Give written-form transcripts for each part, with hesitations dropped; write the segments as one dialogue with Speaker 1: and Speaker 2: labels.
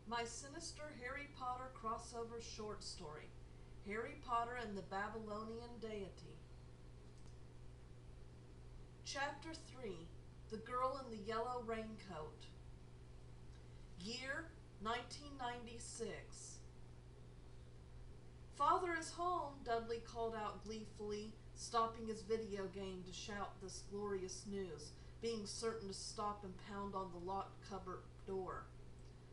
Speaker 1: My Sinister Harry Potter crossover short story, Harry Potter and the Babylonian Deity. Chapter 3, The Girl in the Yellow Raincoat. Year 1996. "Father is home," Dudley called out gleefully, stopping his video game to shout this glorious news, being certain to stop and pound on the locked cupboard door.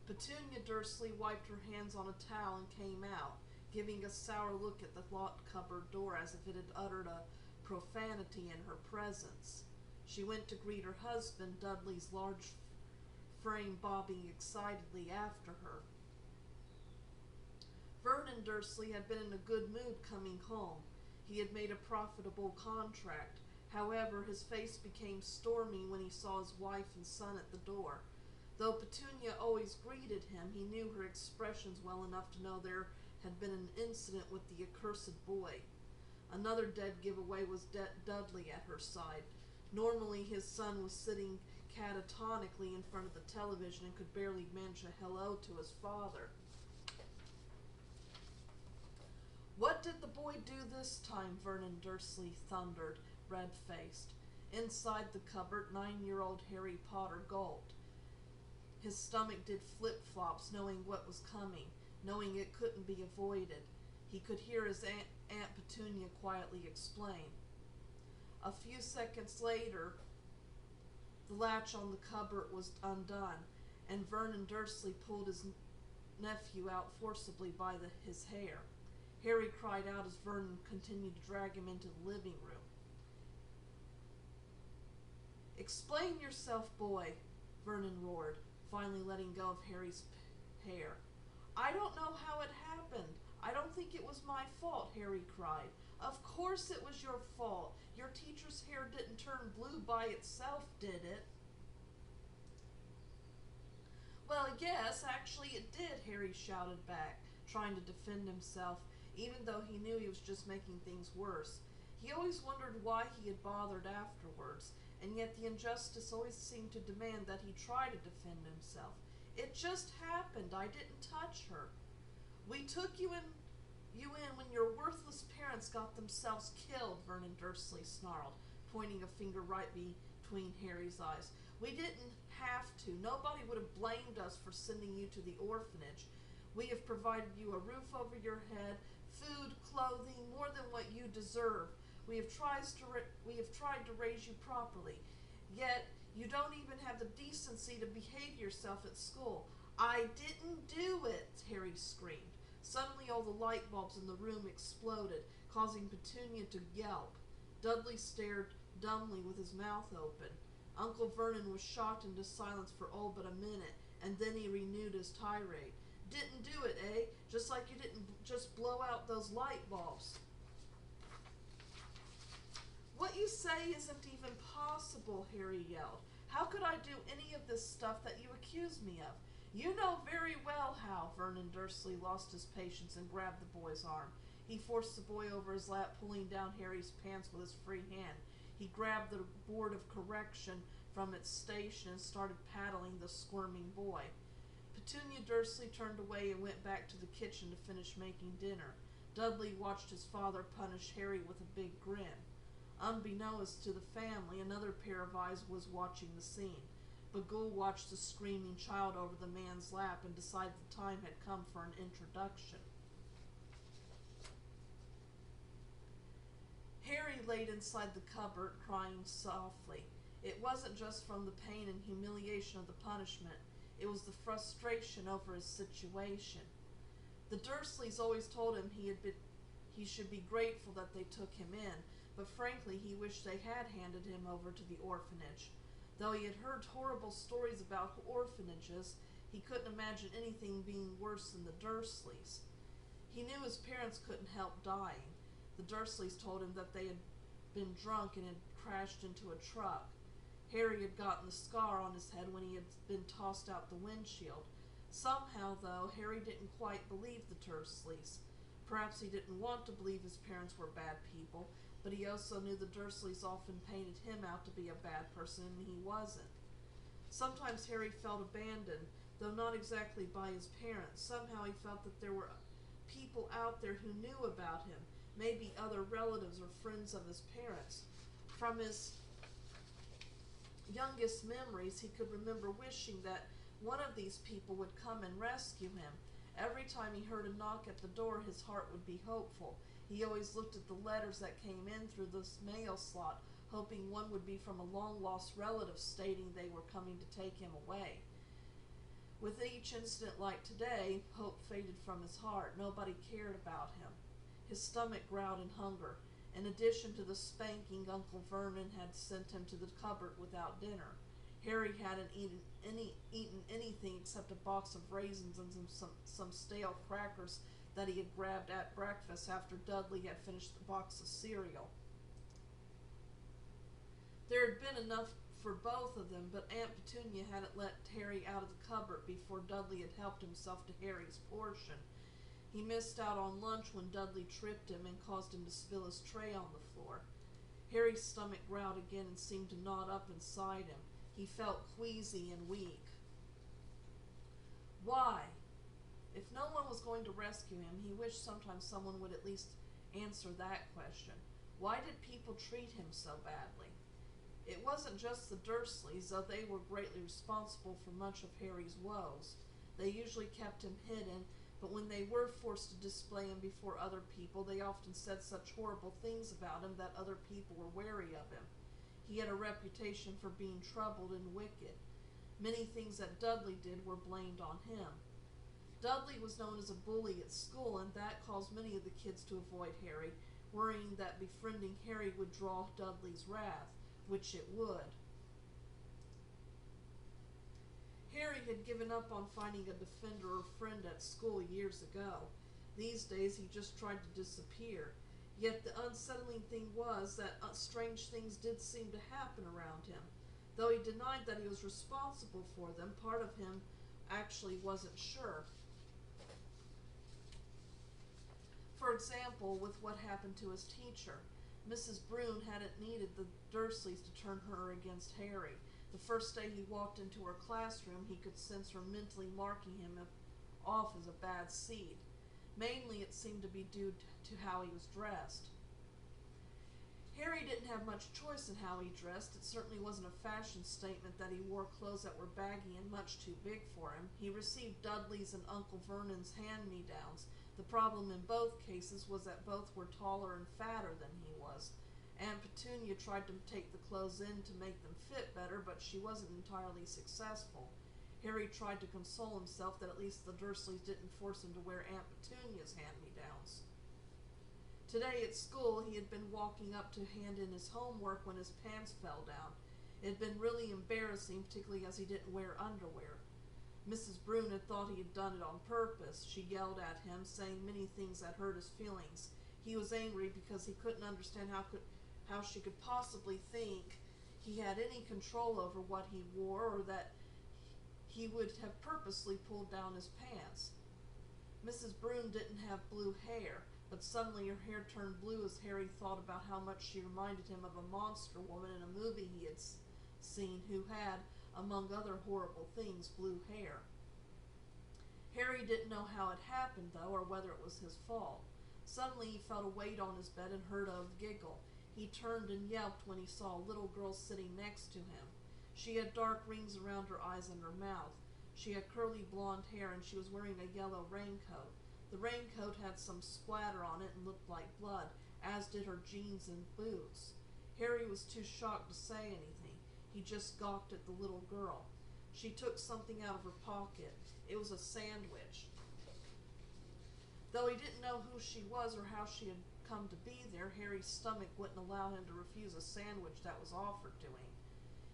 Speaker 1: Petunia Dursley wiped her hands on a towel and came out, giving a sour look at the locked cupboard door as if it had uttered a profanity in her presence. She went to greet her husband, Dudley's large frame bobbing excitedly after her. Vernon Dursley had been in a good mood coming home. He had made a profitable contract. However, his face became stormy when he saw his wife and son at the door. Though Petunia always greeted him, he knew her expressions well enough to know there had been an incident with the accursed boy. Another dead giveaway was Dudley at her side. Normally, his son was sitting catatonically in front of the television and could barely manage a hello to his father. "What did the boy do this time?" Vernon Dursley thundered, red-faced. Inside the cupboard, 9-year-old Harry Potter gulped. His stomach did flip-flops, knowing what was coming, knowing it couldn't be avoided. He could hear his Aunt Petunia quietly explain. A few seconds later, the latch on the cupboard was undone, and Vernon Dursley pulled his nephew out forcibly by his hair. Harry cried out as Vernon continued to drag him into the living room. "Explain yourself, boy," Vernon roared, finally letting go of Harry's hair. "I don't know how it happened. I don't think it was my fault," Harry cried. "Of course it was your fault. Your teacher's hair didn't turn blue by itself, did it?" "Well, yes, actually it did," Harry shouted back, trying to defend himself, even though he knew he was just making things worse. He always wondered why he had bothered afterwards, and yet the injustice always seemed to demand that he try to defend himself. "It just happened. I didn't touch her." "We took you in when your worthless parents got themselves killed," Vernon Dursley snarled, pointing a finger right between Harry's eyes. "We didn't have to. Nobody would have blamed us for sending you to the orphanage. We have provided you a roof over your head, food, clothing, more than what you deserve. We have tried to raise you properly, yet you don't even have the decency to behave yourself at school." "I didn't do it!" Harry screamed. Suddenly all the light bulbs in the room exploded, causing Petunia to yelp. Dudley stared dumbly with his mouth open. Uncle Vernon was shocked into silence for all but a minute, and then he renewed his tirade. "Didn't do it, eh? Just like you didn't just blow out those light bulbs." "What you say isn't even possible," Harry yelled. "How could I do any of this stuff that you accuse me of?" "You know very well how." Vernon Dursley lost his patience and grabbed the boy's arm. He forced the boy over his lap, pulling down Harry's pants with his free hand. He grabbed the board of correction from its station and started paddling the squirming boy. Petunia Dursley turned away and went back to the kitchen to finish making dinner. Dudley watched his father punish Harry with a big grin. Unbeknownst to the family, another pair of eyes was watching the scene. Bagul watched the screaming child over the man's lap and decided the time had come for an introduction. Harry laid inside the cupboard, crying softly. It wasn't just from the pain and humiliation of the punishment. It was the frustration over his situation. The Dursleys always told him he should be grateful that they took him in, but frankly he wished they had handed him over to the orphanage. Though he had heard horrible stories about orphanages, he couldn't imagine anything being worse than the Dursleys. He knew his parents couldn't help dying. The Dursleys told him that they had been drunk and had crashed into a truck. Harry had gotten a scar on his head when he had been tossed out the windshield. Somehow, though, Harry didn't quite believe the Dursleys. Perhaps he didn't want to believe his parents were bad people, but he also knew the Dursleys often painted him out to be a bad person, and he wasn't. Sometimes Harry felt abandoned, though not exactly by his parents. Somehow he felt that there were people out there who knew about him, maybe other relatives or friends of his parents. From his youngest memories, he could remember wishing that one of these people would come and rescue him. Every time he heard a knock at the door, his heart would be hopeful. He always looked at the letters that came in through the mail slot, hoping one would be from a long-lost relative stating they were coming to take him away. With each incident like today, hope faded from his heart. Nobody cared about him. His stomach growled in hunger. In addition to the spanking, Uncle Vernon had sent him to the cupboard without dinner. Harry hadn't eaten anything except a box of raisins and some stale crackers that he had grabbed at breakfast after Dudley had finished the box of cereal. There had been enough for both of them, but Aunt Petunia hadn't let Harry out of the cupboard before Dudley had helped himself to Harry's portion. He missed out on lunch when Dudley tripped him and caused him to spill his tray on the floor. Harry's stomach growled again and seemed to knot up inside him. He felt queasy and weak. Why? If no one was going to rescue him, he wished sometimes someone would at least answer that question. Why did people treat him so badly? It wasn't just the Dursleys, though they were greatly responsible for much of Harry's woes. They usually kept him hidden, but when they were forced to display him before other people, they often said such horrible things about him that other people were wary of him. He had a reputation for being troubled and wicked. Many things that Dudley did were blamed on him. Dudley was known as a bully at school, and that caused many of the kids to avoid Harry, worrying that befriending Harry would draw Dudley's wrath, which it would. Harry had given up on finding a defender or friend at school years ago. These days he just tried to disappear. Yet the unsettling thing was that strange things did seem to happen around him. Though he denied that he was responsible for them, part of him actually wasn't sure. For example, with what happened to his teacher. Mrs. Broom hadn't needed the Dursleys to turn her against Harry. The first day he walked into her classroom, he could sense her mentally marking him off as a bad seed. Mainly it seemed to be due to how he was dressed. Harry didn't have much choice in how he dressed. It certainly wasn't a fashion statement that he wore clothes that were baggy and much too big for him. He received Dudley's and Uncle Vernon's hand-me-downs. The problem in both cases was that both were taller and fatter than he was. Aunt Petunia tried to take the clothes in to make them fit better, but she wasn't entirely successful. Harry tried to console himself that at least the Dursleys didn't force him to wear Aunt Petunia's hand-me-downs. Today at school, he had been walking up to hand in his homework when his pants fell down. It had been really embarrassing, particularly as he didn't wear underwear. Mrs. Broom had thought he had done it on purpose. She yelled at him, saying many things that hurt his feelings. He was angry because he couldn't understand how she could possibly think he had any control over what he wore, or that he would have purposely pulled down his pants. Mrs. Broom didn't have blue hair, but suddenly her hair turned blue as Harry thought about how much she reminded him of a monster woman in a movie he had seen who had, among other horrible things, blue hair. Harry didn't know how it happened, though, or whether it was his fault. Suddenly he felt a weight on his bed and heard a giggle. He turned and yelped when he saw a little girl sitting next to him. She had dark rings around her eyes and her mouth. She had curly blonde hair, and she was wearing a yellow raincoat. The raincoat had some splatter on it and looked like blood, as did her jeans and boots. Harry was too shocked to say anything. He just gawked at the little girl. She took something out of her pocket. It was a sandwich. Though he didn't know who she was or how she had come to be there, Harry's stomach wouldn't allow him to refuse a sandwich that was offered to him.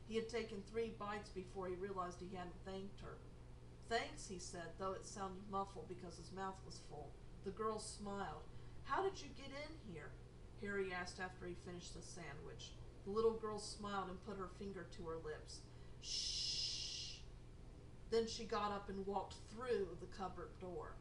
Speaker 1: He had taken 3 bites before he realized he hadn't thanked her. "Thanks," he said, though it sounded muffled because his mouth was full. The girl smiled. "How did you get in here?" Harry asked after he finished the sandwich. The little girl smiled and put her finger to her lips. "Shh." Then she got up and walked through the cupboard door.